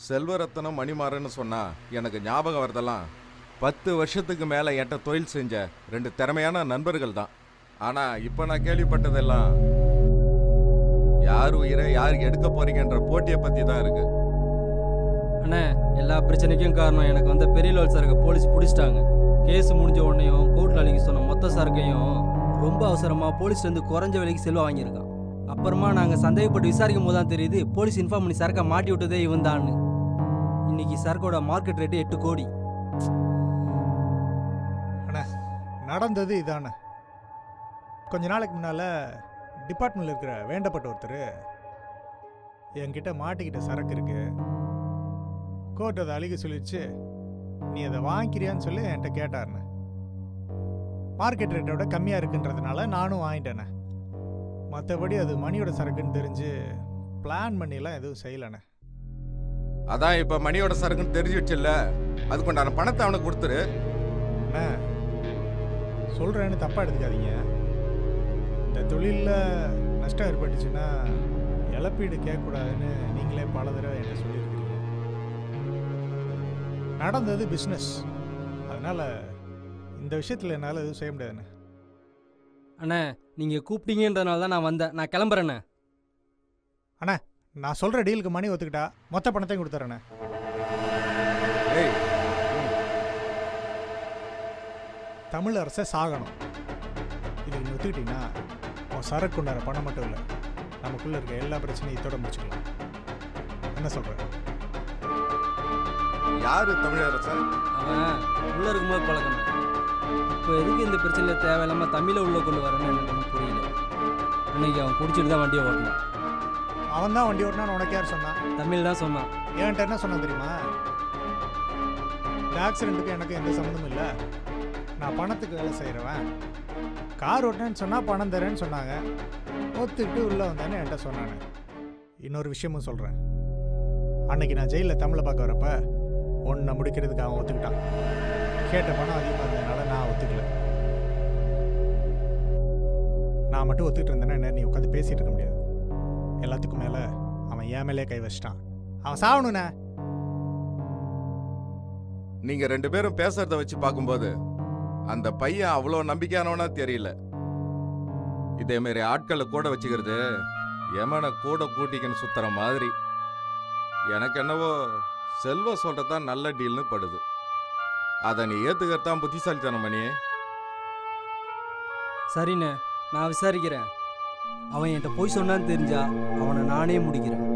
செல்வரத்னம் மணிமாறன்னு சொன்னா எனக்கு ஞாபகம் வரதெல்லாம் 10 வருஷத்துக்கு மேலே என்கிட்ட தொழில் செஞ்ச 2 திறமையான நண்பர்கள் தான். ஆனால் இப்போ நான் கேள்விப்பட்டதெல்லாம் யார் உயிரை யாருக்கு எடுக்க போறீங்கன்ற போட்டியை பற்றி தான் இருக்கு. அண்ணே, எல்லா பிரச்சனைக்கும் காரணம் எனக்கு வந்த பெரிய லோல் சரக்கை போலீஸ் பிடிச்சிட்டாங்க. கேஸ் முடிஞ்ச உடனேயும் கோர்ட்டில் அழிக்க சொன்ன மொத்த சரக்கையும் ரொம்ப அவசரமாக போலீஸ்லேருந்து குறைஞ்ச விலைக்கு செல்வா வாங்கியிருக்கான். அப்புறமா நாங்கள் சந்தேகப்பட்டு விசாரிக்கும் போது தான் தெரியுது போலீஸ் இன்ஃபார்ம் பண்ணி சரக்கை மாட்டி விட்டதே இவன் தான்னு. இன்னைக்கு சரக்கோட மார்க்கெட் ரேட்டு 8 கோடி. அண்ணா, நடந்தது இதானே. கொஞ்ச நாளைக்கு முன்னால் டிபார்ட்மெண்ட்டில் இருக்கிற வேண்டப்பட்ட ஒருத்தர் என்கிட்ட மாட்டிக்கிட்ட சரக்கு இருக்கு, கோர்ட் அதை அழிக்க சொல்லிடுச்சு, நீ அதை வாங்கிக்கிறியான்னு சொல்லி என்கிட்ட கேட்டாருண்ணே. மார்க்கெட் ரேட்டை விட கம்மியாக இருக்குன்றதுனால நானும் வாங்கிட்டேண்ணே. மற்றபடி அது மணியோட சரக்குன்னு தெரிஞ்சு பிளான் பண்ணிலாம் எதுவும் செய்யலைண்ணே. அதான் இப்போ மணியோட சரக்குன்னு தெரிஞ்சிடுச்சுல்ல, அதுக்குண்டான பணத்தை அவனுக்கு கொடுத்துரு. அண்ணா, சொல்கிறேன்னு தப்பாக எடுத்துக்காதீங்க. இந்த தொழிலில் நஷ்டம் ஏற்பட்டுச்சுன்னா இழப்பீடு கேட்கக்கூடாதுன்னு நீங்களே பல தடவை என்கிட்ட சொல்லியிருக்கிறீங்க. நடந்தது பிஸ்னஸ், அதனால் இந்த விஷயத்தில் என்னால் எதுவும் செய்ய முடியாதுண்ணே. அண்ணே, நீங்கள் கூப்பிட்டீங்கன்றதுனால தான் நான் வந்தேன். நான் கிளம்புறேண்ணே. அண்ணா, நான் சொல்கிற டீலுக்கு மணி ஒத்துக்கிட்டா மொத்த பணத்தையும் கொடுத்துறேண்ணே. தமிழ் அரசை சாகணும். இதுக்கு நீ ஒத்துக்கிட்டீங்கன்னா உன் சரக்கு கொண்டாட பணம் மட்டும் இல்லை, நமக்குள்ளே இருக்க எல்லா பிரச்சனையும் இதோட முடிச்சுக்கலாம். என்ன சொல்கிறேன்? யாரு தமிழரசன்? அவன் உள்ளே இருக்கும்போது பழக்கணும். இப்போ எதுக்கு இந்த பிரச்சனையில் தேவையில்லாமல் தமிழை உள்ளே கொண்டு வரேன்னு எனக்கு ஒன்றும் புரியல. அன்னைக்கு அவன் குடிச்சிட்டு தான் வண்டியை ஓட்டணும். அவன் தான் வண்டி ஓட்டினான்னு உனக்கு யார் சொன்னான்? தமிழ் தான் சொன்னான். என்கிட்ட என்ன சொன்னான் தெரியுமா? இந்த ஆக்சிடெண்ட்டுக்கு எனக்கு எந்த சம்மந்தமும் இல்லை, நான் பணத்துக்கு வேலை செய்கிறவன், கார் ஓட்டினேன்னு சொன்னால் பணம் தரேன்னு சொன்னாங்க, ஒத்துக்கிட்டு உள்ளே வந்தேன்னு என்கிட்ட சொன்னானே. இன்னொரு விஷயமும் சொல்கிறேன். அன்னைக்கு நான் ஜெயிலில் தமிழை பார்க்க வரப்ப ஒன்றை முடிக்கிறதுக்கு அவன் ஒத்துக்கிட்டான். கேட்ட பணம் அதிகமாக இருந்ததுனால நான் ஒத்துக்கல. நான் மட்டும் ஒத்துக்கிட்டு இருந்தேன்னா என்ன நீ உட்காந்து பேசிகிட்டு இருக்க முடியாது. எல்லாத்துக்கும் மேலே அவன் என் மேலே கை வச்சிட்டான். அவன் சாவணுண்ணே. நீங்க 2 பேரும் பேசுறத வச்சு பார்க்கும்போது அந்த பையன் அவ்வளோ நம்பிக்கையானவனா தெரியல. இதே மாதிரி ஆட்களை கூட வச்சுக்கிறது எமனை கூட கூட்டிக்கன்னு சுத்துற மாதிரி. எனக்கு என்னவோ செல்வம் சொல்றதான் நல்ல டீல்னு படுது. அதை நீ ஏத்துக்கிறதான் புத்திசாலித்தனம் மணி. சரிண்ணே, நான் விசாரிக்கிறேன். அவன் என்கிட்ட போய் சொன்னான்னு தெரிஞ்சா அவனை நானே முடிக்கிறேன்.